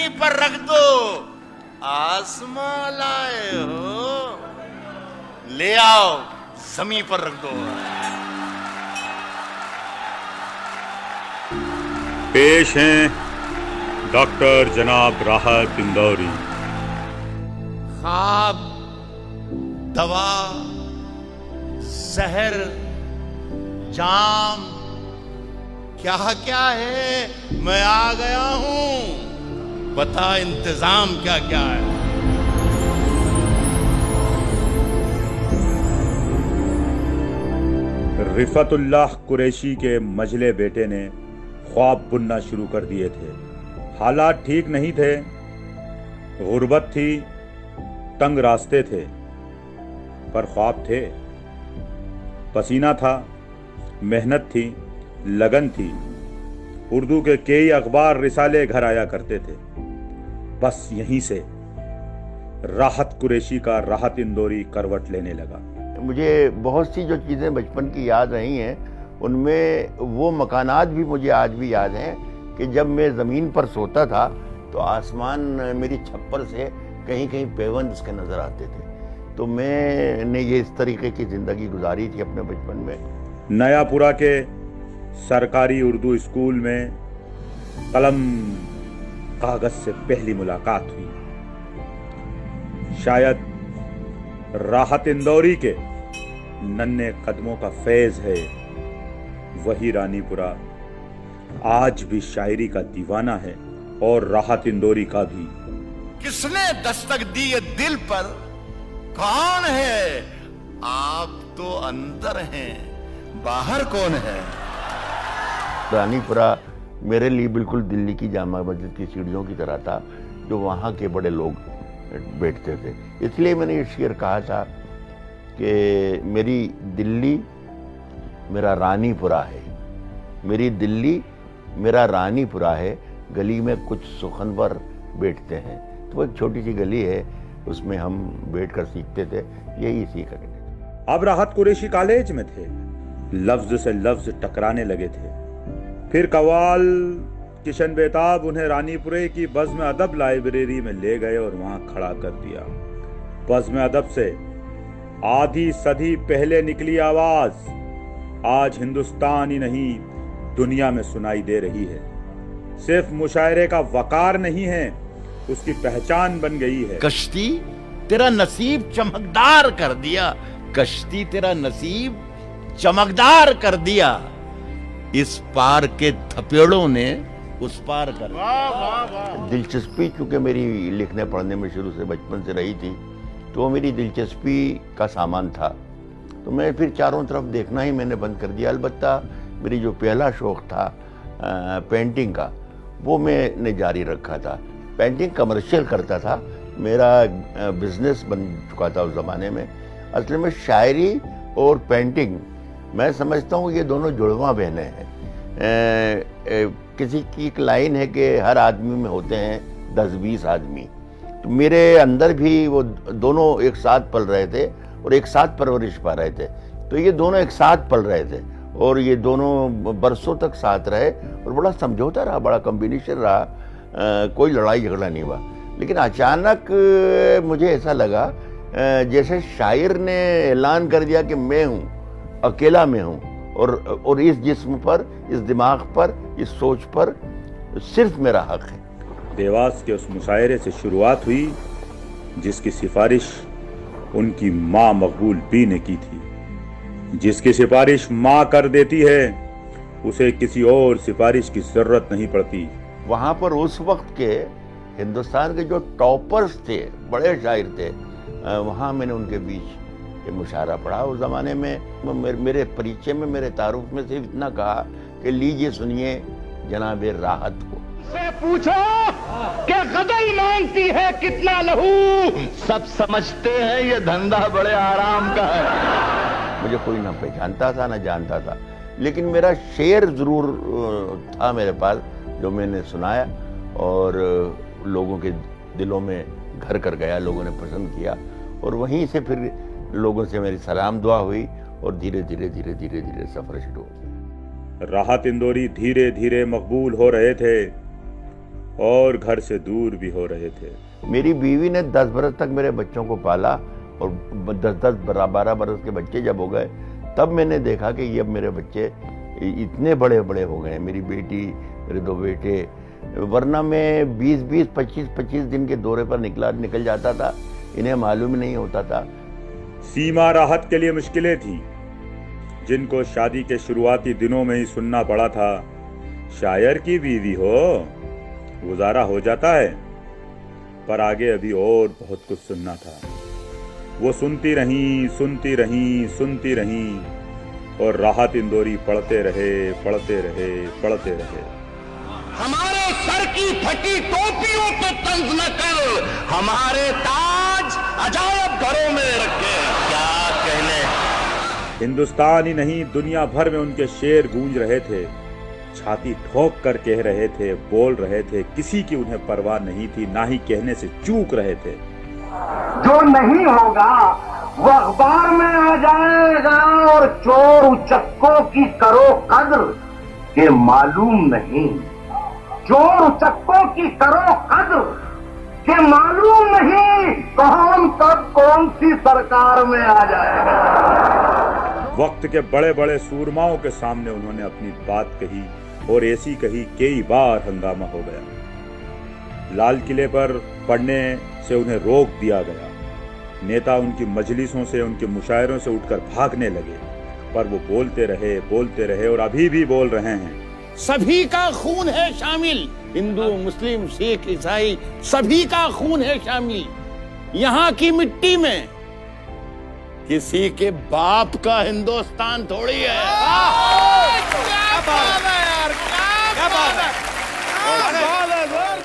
यहीं पर रख दो। आसमां लाए हो, ले आओ, जमीन पर रख दो। पेश हैं डॉक्टर जनाब राहत इंदौरी। खाब, दवा, जहर, जाम, क्या क्या है, मैं आ गया हूं, बता इंतजाम क्या क्या है। रिफतुल्लाह कुरैशी के मजले बेटे ने ख्वाब बुनना शुरू कर दिए थे। हालात ठीक नहीं थे, गुर्बत थी, तंग रास्ते थे, पर ख्वाब थे। पसीना था, मेहनत थी, लगन थी। उर्दू के कई अखबार रिसाले घर आया करते थे। बस यहीं से राहत कुरैशी का राहत इंदौरी करवट लेने लगा। मुझे बहुत सी जो चीज़ें बचपन की याद रही हैं, उनमें वो मकानात भी मुझे आज भी याद हैं कि जब मैं ज़मीन पर सोता था तो आसमान मेरी छप्पर से कहीं कहीं पेवन उसके नज़र आते थे। तो मैंने ये इस तरीके की ज़िंदगी गुजारी थी अपने बचपन में। नयापुरा के सरकारी उर्दू स्कूल में कलम कागज से पहली मुलाकात हुई। शायद राहत इंदौरी के नन्हे कदमों का फैज है वही रानीपुरा आज भी शायरी का दीवाना है, और राहत इंदौरी का भी। किसने दस्तक दी ये दिल पर, कौन है? आप तो अंदर हैं, बाहर कौन है? रानीपुरा मेरे लिए बिल्कुल दिल्ली की जामा मस्जिद की सीढ़ियों की तरह था, जो वहाँ के बड़े लोग बैठते थे। इसलिए मैंने ये शेर कहा था कि मेरी दिल्ली मेरा रानीपुरा है, मेरी दिल्ली मेरा रानीपुरा है, गली में कुछ सुखनवर बैठते हैं। तो वो एक छोटी सी गली है, उसमें हम बैठकर सीखते थे, यही सीख रहे। अब राहत कुरैशी कॉलेज में थे, लफ्ज से लफ्ज टकराने लगे थे। फिर कवाल किशन बेताब उन्हें रानीपुरे की बज़्म अदब लाइब्रेरी में ले गए और वहां खड़ा कर दिया। बज़्म अदब से आधी सदी पहले निकली आवाज आज हिंदुस्तान ही नहीं दुनिया में सुनाई दे रही है। सिर्फ मुशायरे का वकार नहीं है, उसकी पहचान बन गई है। कश्ती तेरा नसीब चमकदार कर दिया, कश्ती तेरा नसीब चमकदार कर दिया, इस पार के थपेड़ों ने उस पार कर दिया। दिलचस्पी चूंकि मेरी लिखने पढ़ने में शुरू से बचपन से रही थी, तो मेरी दिलचस्पी का सामान था। तो मैं फिर चारों तरफ देखना ही मैंने बंद कर दिया। अलबत्ता मेरी जो पहला शौक़ था पेंटिंग का, वो मैंने जारी रखा था। पेंटिंग कमर्शियल करता था, मेरा बिजनेस बन चुका था उस ज़माने में। असल में शायरी और पेंटिंग मैं समझता हूँ ये दोनों जुड़वा बहनें हैं। किसी की एक लाइन है कि हर आदमी में होते हैं 10-20 आदमी, तो मेरे अंदर भी वो दोनों एक साथ पल रहे थे और एक साथ परवरिश पा रहे थे। तो ये दोनों एक साथ पल रहे थे और ये दोनों बरसों तक साथ रहे और बड़ा समझौता रहा, बड़ा कॉम्बिनेशन रहा, कोई लड़ाई झगड़ा नहीं हुआ। लेकिन अचानक मुझे ऐसा लगा जैसे शायर ने ऐलान कर दिया कि मैं हूँ, अकेला मैं हूँ, और इस जिस्म पर, इस दिमाग पर, इस सोच पर सिर्फ मेरा हक है। देवास के उस मुशायरे से शुरुआत हुई जिसकी सिफारिश उनकी माँ मकबूल बी ने की थी। जिसकी सिफारिश माँ कर देती है उसे किसी और सिफारिश की जरूरत नहीं पड़ती। वहाँ पर उस वक्त के हिंदुस्तान के जो टॉपर्स थे, बड़े शायर थे, वहाँ मैंने उनके बीच ये मुशायरा पढ़ा। उस ज़माने में मेरे परिचय में, मेरे तारुफ में सिर्फ इतना कहा कि लीजिए सुनिए जनाबे राहत को। से पूछो क्या गदई मांगती है कितना लहू, सब समझते हैं ये धंधा बड़े आराम का है। मुझे कोई ना पहचानता था ना जानता था, लेकिन मेरा शेर जरूर था मेरे पास जो मैंने सुनाया और लोगों के दिलों में घर कर गया, लोगों ने पसंद किया और वहीं से फिर लोगों से मेरी सलाम दुआ हुई और धीरे धीरे सफर शुरू हो गया। राहत इंदौरी धीरे धीरे मकबूल हो रहे थे और घर से दूर भी हो रहे थे। मेरी बीवी ने 10 बरस तक मेरे बच्चों को पाला और 10-12 बरस के बच्चे जब हो गए तब मैंने देखा कि ये अब मेरे बच्चे इतने बड़े बड़े हो गए हैं, मेरी बेटी, मेरे 2 बेटे। वरना मैं 20-20, 25-25 दिन के दौरे पर निकल जाता था, इन्हें मालूम नहीं होता था। सीमा राहत के लिए मुश्किलें थी, जिनको शादी के शुरुआती दिनों में ही सुनना पड़ा था, शायर की बीवी हो, गुजारा हो जाता है। पर आगे अभी और बहुत कुछ सुनना था। वो सुनती रहीं, सुनती रहीं, सुनती रहीं, और राहत इंदौरी पढ़ते रहे, पढ़ते रहे, पढ़ते रहे। हमारे सर की फटी टोपियों पे तंज न कर, हमारे ताज अजायब घरों में रखे। क्या कहने। हिंदुस्तान ही नहीं, दुनिया भर में उनके शेर गूंज रहे थे, छाती ठोक कर कह रहे थे, बोल रहे थे। किसी की उन्हें परवाह नहीं थी, ना ही कहने से चूक रहे थे। जो नहीं होगा वो अखबार में आ जाएगा, और चोर उचक्कों की करो कद्र के मालूम नहीं। चोर उचक्कों की करो कद्र के मालूम नहीं, कौन कब कौन सी सरकार में आ जाएगा। वक्त के बड़े बड़े सूरमाओं के सामने उन्होंने अपनी बात कही, और ऐसी कही कई बार हंगामा हो गया। लाल किले पर पढ़ने से उन्हें रोक दिया गया। नेता उनकी मजलिसों से, उनके मुशायरों से उठकर भागने लगे, पर वो बोलते रहे और अभी भी बोल रहे हैं। सभी का खून है शामिल, हिंदू, मुस्लिम, सिख, ईसाई, सभी का खून है शामिल। यहाँ की मिट्टी में किसी के बाप का हिंदुस्तान थोड़ी है।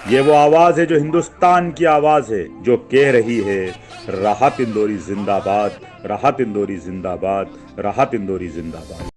ये वो आवाज है जो हिंदुस्तान की आवाज है, जो कह रही है, राहत इंदौरी जिंदाबाद, राहत इंदौरी जिंदाबाद, राहत इंदौरी जिंदाबाद।